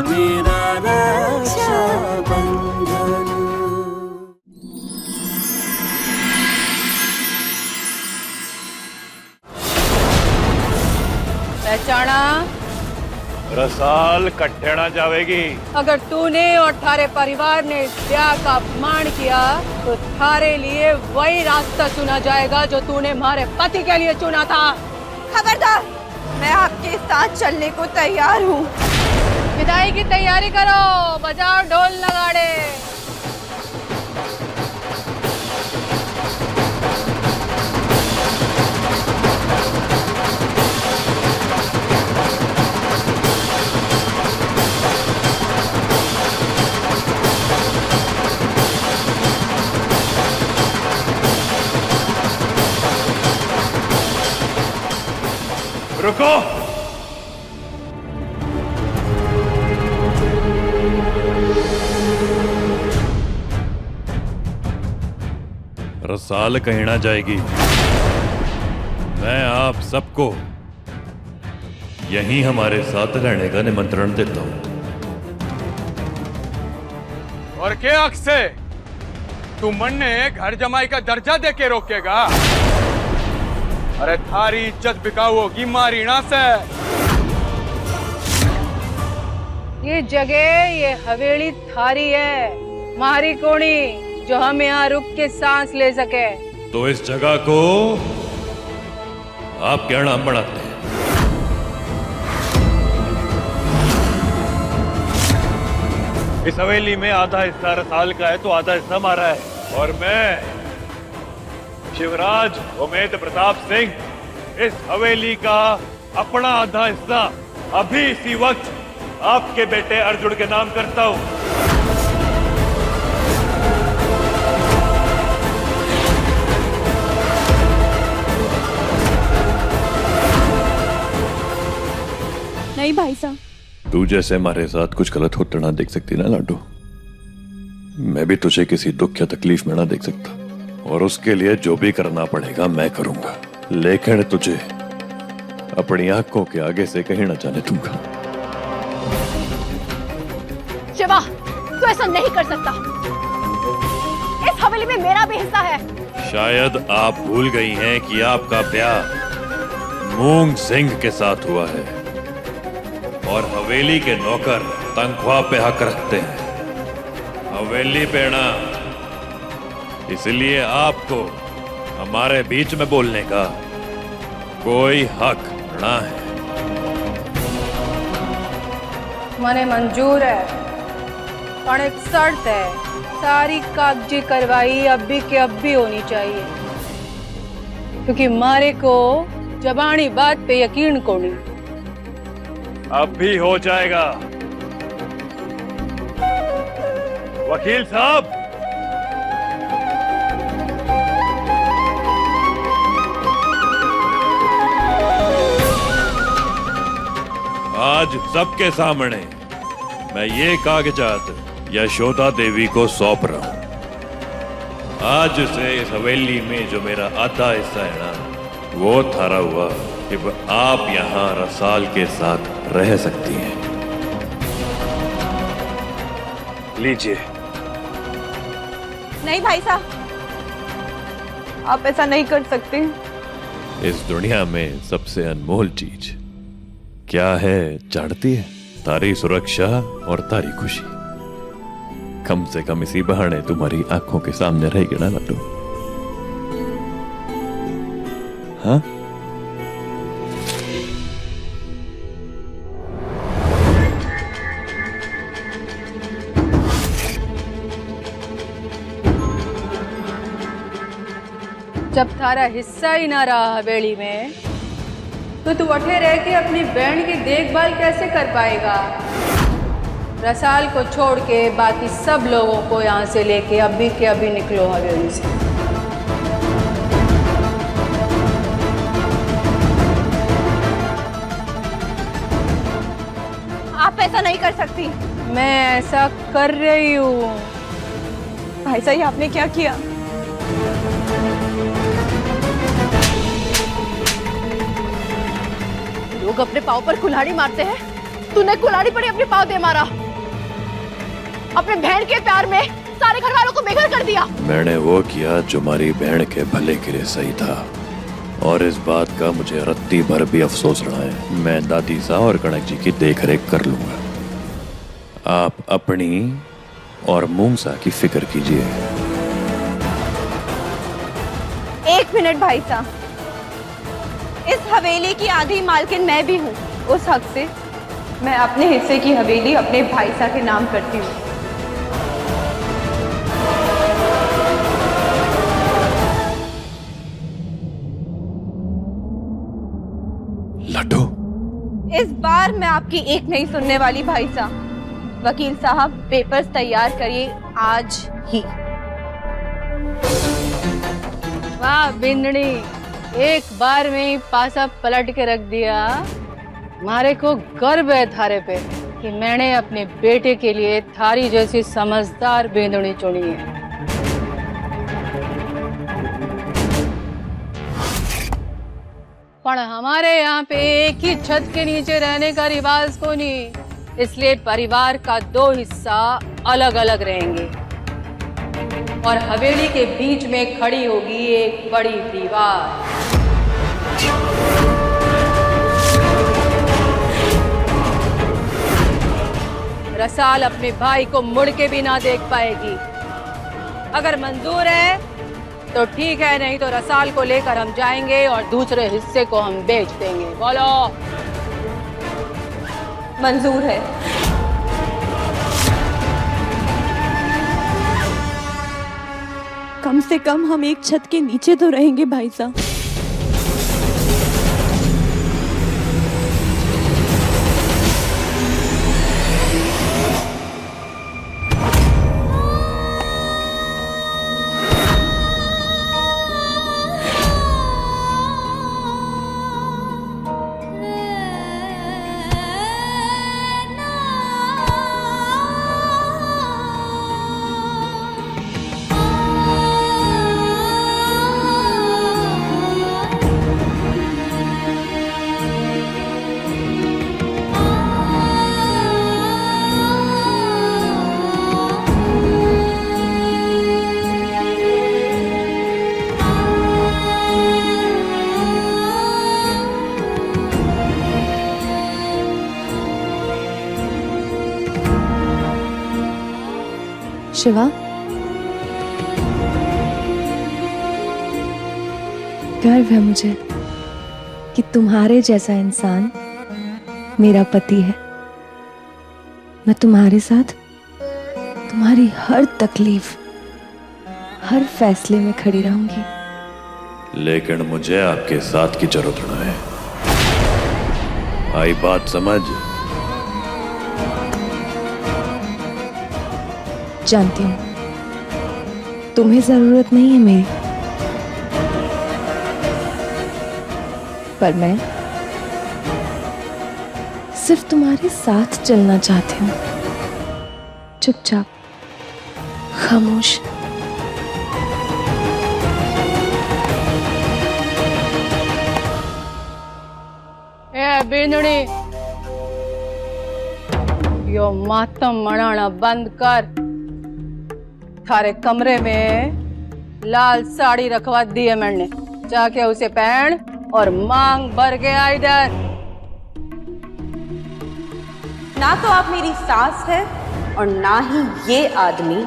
मेरा रक्षाबंधन। पहचाना? रसाल कट्टे ना जावेगी। अगर तूने और थारे परिवार ने ब्याह का अपमान किया तो थारे लिए वही रास्ता चुना जाएगा जो तूने हमारे पति के लिए चुना था। खबरदार, मैं आपके साथ चलने को तैयार हूँ। विदाई की तैयारी करो, बजाओ ढोल नगाड़े। रुको। रसाल कहीं ना जाएगी। मैं आप सबको यहीं हमारे साथ रहने का निमंत्रण देता हूं। और क्या हक से तू मन ने घर जमाई का दर्जा दे के रोकेगा? अरे थारी इज्जत बिकाऊ होगी मारीना से। ये जगह, ये हवेली थारी है, मारी कोणी, जो हम यहाँ रुक के सांस ले सके। तो इस जगह को आप क्या नाम बढ़ाते हैं? इस हवेली में आधा हिस्सा रसाल का है तो आधा हिस्सा हमारा है। और मैं शिवराज उमेद प्रताप सिंह इस हवेली का अपना आधा हिस्सा अभी इसी वक्त आपके बेटे अर्जुन के नाम करता हूं। नहीं भाई साहब, तू जैसे हमारे साथ कुछ गलत होता ना देख सकती ना लाडू, मैं भी तुझे किसी दुख या तकलीफ में ना देख सकता। और उसके लिए जो भी करना पड़ेगा मैं करूंगा, लेकिन तुझे अपनी आंखों के आगे से कहीं ना जाने दूंगा। शिवा, तू ऐसा नहीं कर सकता। इस हवेली में मेरा भी हिस्सा है। शायद आप भूल गई हैं कि आपका ब्याह मूंग सिंह के साथ हुआ है और हवेली के नौकर तनख्वाह पे हक रखते हैं, हवेली पे ना। इसलिए आपको हमारे बीच में बोलने का कोई हक ना है। मने मंजूर है, पर एक शर्त है, सारी कागजी कार्रवाई अभी के अभी होनी चाहिए, क्योंकि मारे को जबानी बात पे यकीन को नहीं। अब भी हो जाएगा। वकील साहब, आज सबके सामने मैं ये कागजात यशोदा देवी को सौंप रहा हूं। आज से इस हवेली में जो मेरा आधा हिस्सा है ना, वो थारा हुआ कि आप यहाँ रसाल के साथ रह सकती हैं। लीजिए। नहीं भाई साहब, आप ऐसा नहीं कर सकते। इस दुनिया में सबसे अनमोल चीज क्या है जानती है? तारी सुरक्षा और तारी खुशी। कम से कम इसी बहाने तुम्हारी आंखों के सामने रहेगी ना लाडू। हाँ? जब थारा हिस्सा ही ना रहा हवेली में, तो तू अठे रह के अपनी बहन की देखभाल कैसे कर पाएगा? रसाल को छोड़ के बाकी सब लोगों को यहाँ से लेके अभी के अभी निकलो हवेली से। आप ऐसा नहीं कर सकती। मैं ऐसा कर रही हूँ। भाई साहब, आपने क्या किया? लोग अपने पाँव पर कुल्हाड़ी मारते हैं तूने कुल्हाड़ी पर ही अपने पाँव दे मारा, अपने बहन के प्यार में सारे घर वालों को बेघर कर दिया। मैंने वो किया जो हमारी बहन के भले के लिए सही था, और इस बात का मुझे रत्ती भर भी अफसोस रहा है। मैं दादी सा और कनक जी की देखरेख कर लूंगा, आप अपनी और मूंग सा की फिक्र कीजिए। 1 मिनट भाई साहब, इस हवेली की आधी मालकिन मैं भी हूँ। उस हक से मैं अपने हिस्से की हवेली अपने भाई साहब के नाम करती हूँ। लड्डू, इस बार मैं आपकी एक नहीं सुनने वाली भाई साहब। वकील साहब, पेपर्स तैयार करिए आज ही। वाह बिंदनी, एक बार में ही पासा पलट के रख दिया। मारे को गर्व है थारे पे कि मैंने अपने बेटे के लिए थारी जैसी समझदार बेंदुनी चुनी है। पर हमारे यहाँ पे एक ही छत के नीचे रहने का रिवाज को नहीं, इसलिए परिवार का 2 हिस्सा अलग अलग रहेंगे और हवेली के बीच में खड़ी होगी एक बड़ी दीवार। रसाल अपने भाई को मुड़ के भी ना देख पाएगी। अगर मंजूर है तो ठीक है, नहीं तो रसाल को लेकर हम जाएंगे और दूसरे हिस्से को हम बेच देंगे। बोलो। मंजूर है। कम से कम हम एक छत के नीचे तो रहेंगे भाई साहब। शिवा, गर्व है मुझे कि तुम्हारे जैसा इंसान मेरा पति है। मैं तुम्हारे साथ तुम्हारी हर तकलीफ, हर फैसले में खड़ी रहूंगी। लेकिन मुझे आपके साथ की जरूरत न है। आई बात समझ? जानती हूँ तुम्हें जरूरत नहीं है मेरी, पर मैं सिर्फ तुम्हारे साथ चलना चाहती हूँ, चुपचाप, खामोश। बिंदुनी, यो मातम मनाना बंद कर। थारे कमरे में लाल साड़ी रखवा दी है मैंने, जाके उसे पहन और मांग भर के आ इधर। ना तो आप मेरी सास है और ना ही ये आदमी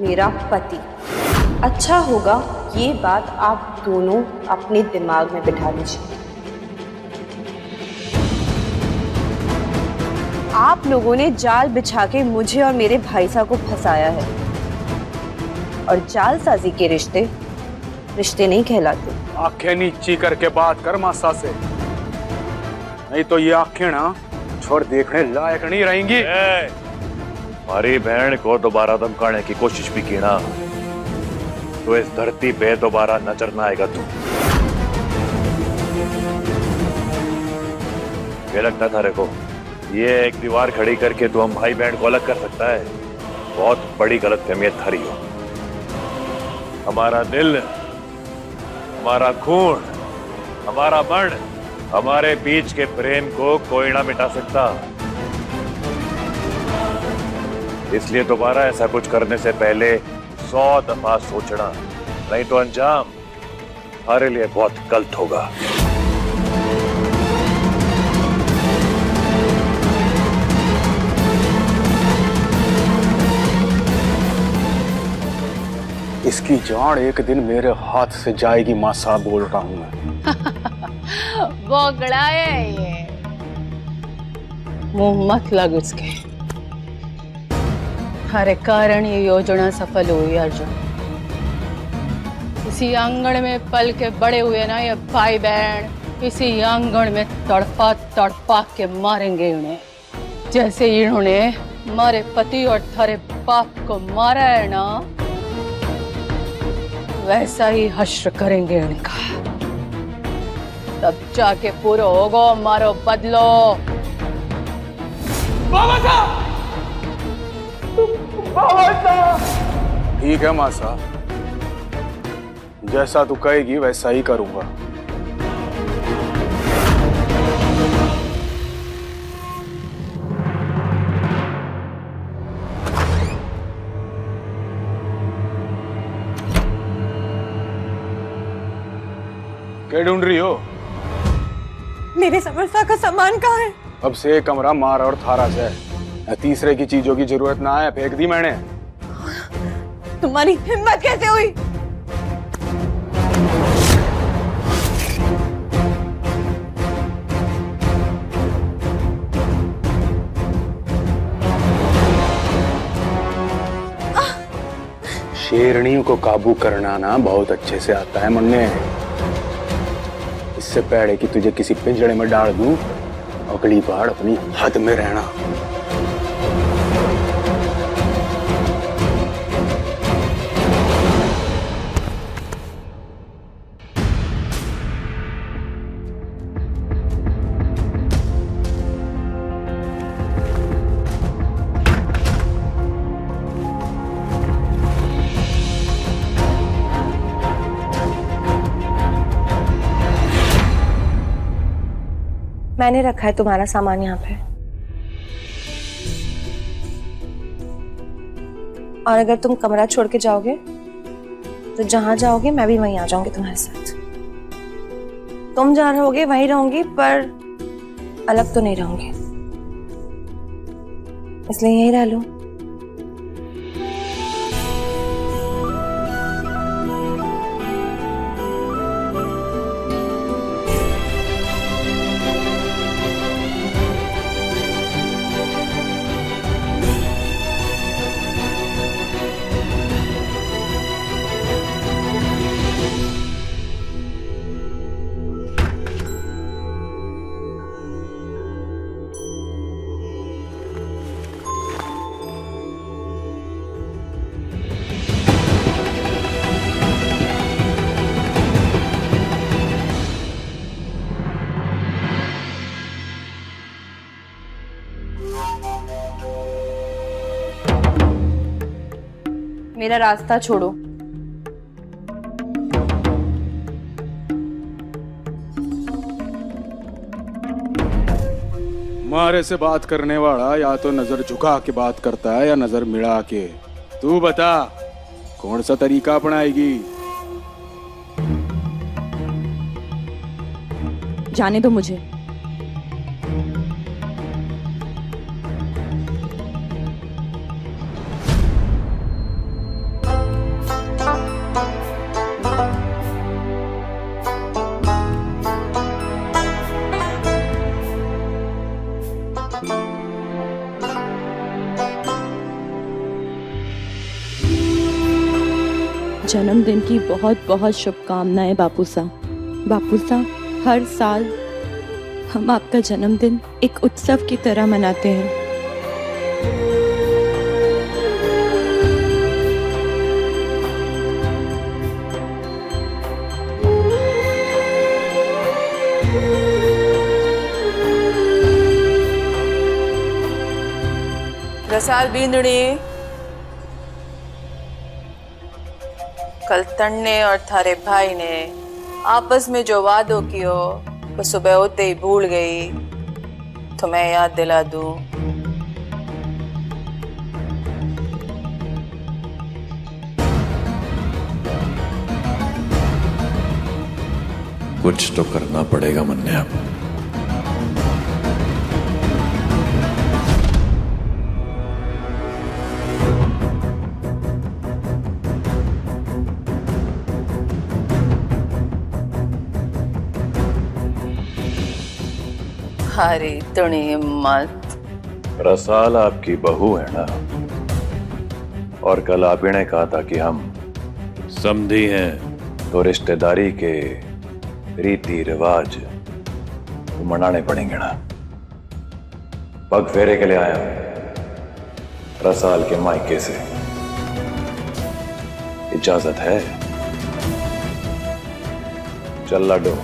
मेरा पति। अच्छा होगा ये बात आप दोनों अपने दिमाग में बिठा लीजिए। आप लोगों ने जाल बिछा के मुझे और मेरे भाई साहब को फंसाया है, और जालसाजी के रिश्ते रिश्ते नहीं कहलाते। आंखें नीची करके बात कर मासा से, नहीं तो ये आंखें ना छोड़ देखने लायक नहीं रहेंगी। हमारी बहन को दोबारा धमकाने की कोशिश भी की ना तो इस धरती पे दोबारा नजर ना आएगा तू। क्या लगता था रे को ये एक दीवार खड़ी करके तू हम भाई बहन को अलग कर सकता है? बहुत बड़ी गलतफहमी थारी हो। हमारा दिल, हमारा खून, हमारा मन, हमारे बीच के प्रेम को कोई ना मिटा सकता। इसलिए दोबारा ऐसा कुछ करने से पहले 100 दफा सोचना, नहीं तो अंजाम हमारे लिए बहुत गलत होगा। इसकी जान एक दिन मेरे हाथ से जाएगी मां साहब, बोल रहा हूं मैं। बोगड़ा है ये, मुंह मत लग उसके। हरे कारण ये योजना सफल हुई अर्जुन। इसी आंगन में पल के बड़े हुए ना ये भाई बहन, इसी आंगन में तड़पा तड़पा के मारेंगे उन्हें, जैसे इन्होंने मारे पति और थारे बाप को मारा है ना, वैसा ही हश्र करेंगे इनका। तब जाके पूरा होगा मारो बदलो। बाबा साहब! ठीक है मां साहब, जैसा तू कहेगी वैसा ही करूंगा। क्या ढूंढ रही हो? मेरे समरसा का सामान कहाँ है? अब से कमरा मारा और थारा से है। तीसरे की चीजों की जरूरत ना है, फेंक दी मैंने। तुम्हारी हिम्मत कैसे हुई? शेरनियों को काबू करना ना बहुत अच्छे से आता है मुन्ने। इससे पहले कि तुझे किसी पिंजड़े में डाल दूं, अगली बार अपनी हद में रहना। मैंने रखा है तुम्हारा सामान यहाँ पे, और अगर तुम कमरा छोड़ के जाओगे तो जहां जाओगे मैं भी वहीं आ जाऊंगी तुम्हारे साथ। तुम जहां रहोगे वहीं रहूंगी, पर अलग तो नहीं रहूंगी, इसलिए यहीं रह लो। मेरा रास्ता छोड़ो। मारे से बात करने वाला या तो नजर झुका के बात करता है या नजर मिला के। तू बता कौन सा तरीका अपनाएगी? जाने दो मुझे। जन्मदिन की बहुत बहुत शुभकामनाएं बापू साहब। बापू साहब, हर साल हम आपका जन्मदिन एक उत्सव की तरह मनाते हैं। रसाल बींदड़ी, कल तन्ने और थारे भाई ने आपस में जो वादो कियो वो सुबह होते ही भूल गई, तो मैं याद दिला दूं। कुछ तो करना पड़ेगा मन्ने अब। अरे इतनी हिम्मत। रसाल आपकी बहू है ना, और कल आप ही ने कहा था कि हम समधी हैं तो रिश्तेदारी के रीति रिवाज तो मनाने पड़ेंगे ना। पग फेरे के लिए आया हूं रसाल के मायके से, इजाजत है? चल लाडो।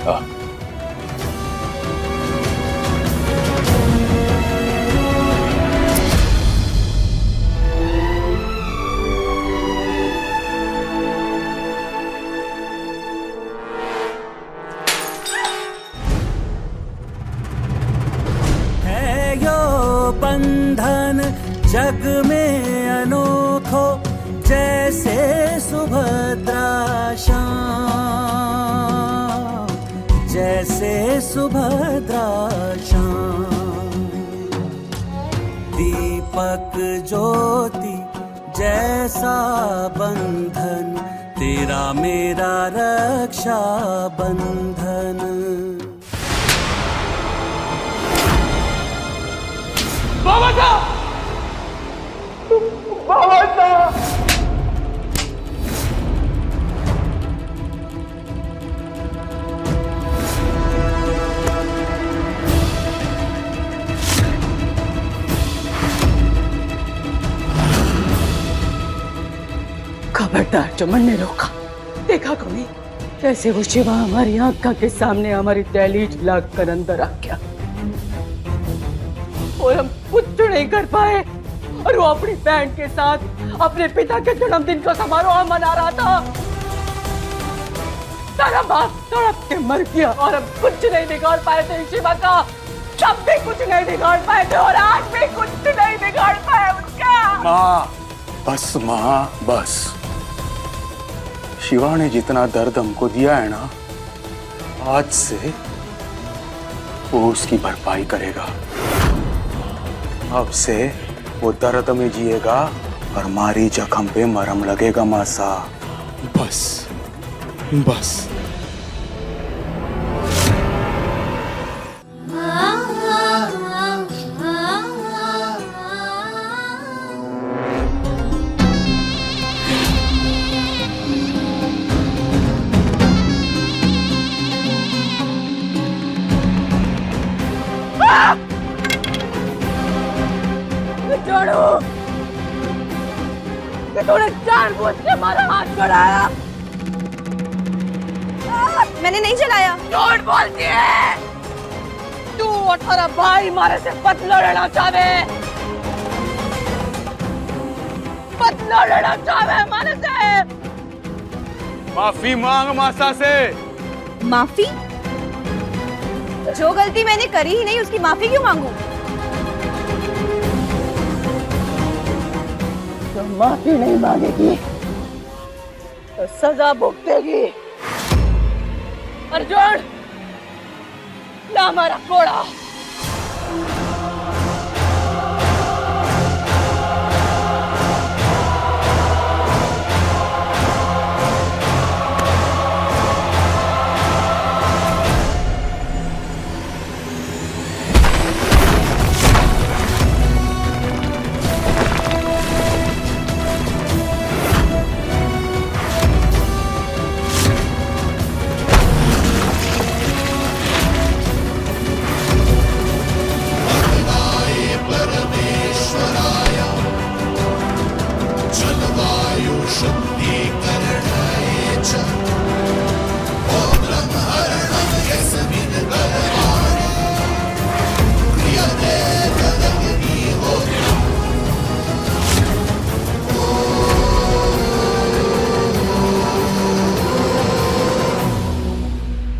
हाँ बंधन जग में अनोखो, जैसे सुभद्रा श्याम, जैसे सुभद्रा श्याम। दीपक ज्योति जैसा बंधन, तेरा मेरा रक्षा बंधन। बाबा साहब! बाबा साहब! खबरदार, जो मन ने रोका। देखा कभी कैसे वो शिवा हमारी आंखों के सामने हमारी दहलीज लाग कर अंदर आ गया, और हम कुछ नहीं कर पाए, और वो अपनी बहन के साथ अपने पिता के जन्मदिन का समारोह मना रहा था। सारा बाप तड़प के मर गया, और हम कुछ नहीं बिगाड़ पाए थे शिवा का। तब भी कुछ नहीं बिगाड़ पाए थे, और आज भी कुछ नहीं बिगाड़ पाए उसका। माँ बस, माँ बस। शिवा ने जितना दर्द हमको दिया है ना, आज से वो उसकी भरपाई करेगा। अब से वो दर्द में जिएगा और हमारी जख्म पे मरहम लगेगा मासा। बस बस। तूने जानबूझ के हमारा हाथ चढ़ाया। मैंने नहीं चलाया। झूठ बोलती है तू, और तेरा भाई मारे से पतला लेना चाहे, पतला लेना चाहे हमारे से। माफी मांग मासा से। माफी? जो गलती मैंने करी ही नहीं उसकी माफी क्यों मांगू? तो माफी नहीं मांगेगी तो सजा भुगतेगी। अर्जुन, ला हमारा घोड़ा।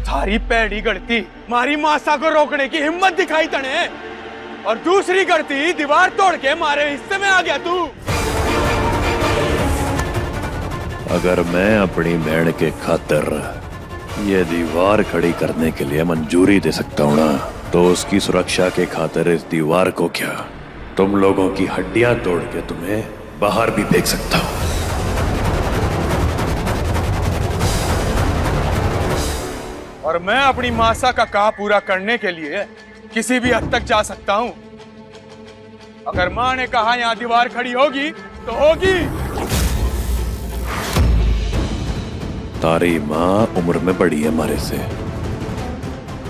थारी पहली गलती मारी मासा को रोकने की हिम्मत दिखाई तने, और दूसरी गलती दीवार तोड़ के मारे हिस्से में आ गया तू। अगर मैं अपनी बहन के खातिर ये दीवार खड़ी करने के लिए मंजूरी दे सकता हूँ ना, तो उसकी सुरक्षा के खातिर इस दीवार को क्या, तुम लोगों की हड्डियां तोड़ के तुम्हें बाहर भी फेंक सकता हूँ। और मैं अपनी मासा का कहा पूरा करने के लिए किसी भी हद तक जा सकता हूँ। अगर माँ ने कहा यहाँ दीवार खड़ी होगी तो होगी। तारी माँ उम्र में बड़ी है हमारे से,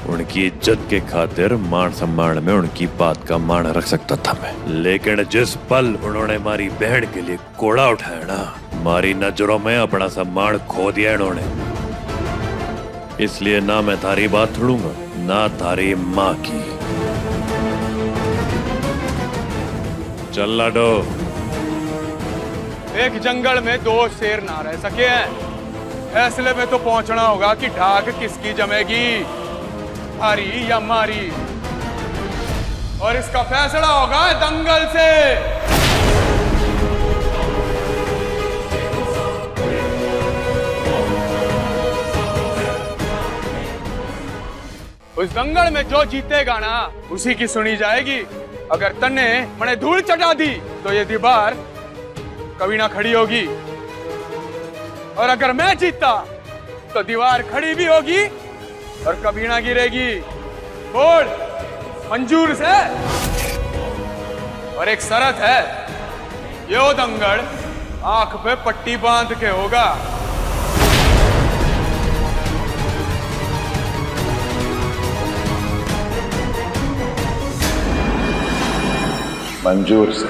उनकी इज्जत के खातिर मान सम्मान में उनकी बात का मान रख सकता था मैं, लेकिन जिस पल उन्होंने हमारी बहन के लिए कोड़ा उठाया ना, हमारी नजरों में अपना सम्मान खो दिया इन्होंने। इसलिए ना मैं तारी बात छोड़ूंगा, ना तारी माँ की। चल लाडो। एक जंगल में दो शेर ना रह सके हैं। फैसले में तो पहुंचना होगा कि ढाक किसकी जमेगी, हरी या मारी। और इसका फैसला होगा दंगल से। उस दंगल में जो जीतेगा ना, उसी की सुनी जाएगी। अगर तन्ने मैंने धूल चटा दी तो ये दीवार कभी ना खड़ी होगी, और अगर मैं जीता तो दीवार खड़ी भी होगी और कभी ना गिरेगी। बोल मंजूर से। और एक शर्त है, यो दंगल आंख पे पट्टी बांध के होगा। मंजूर से।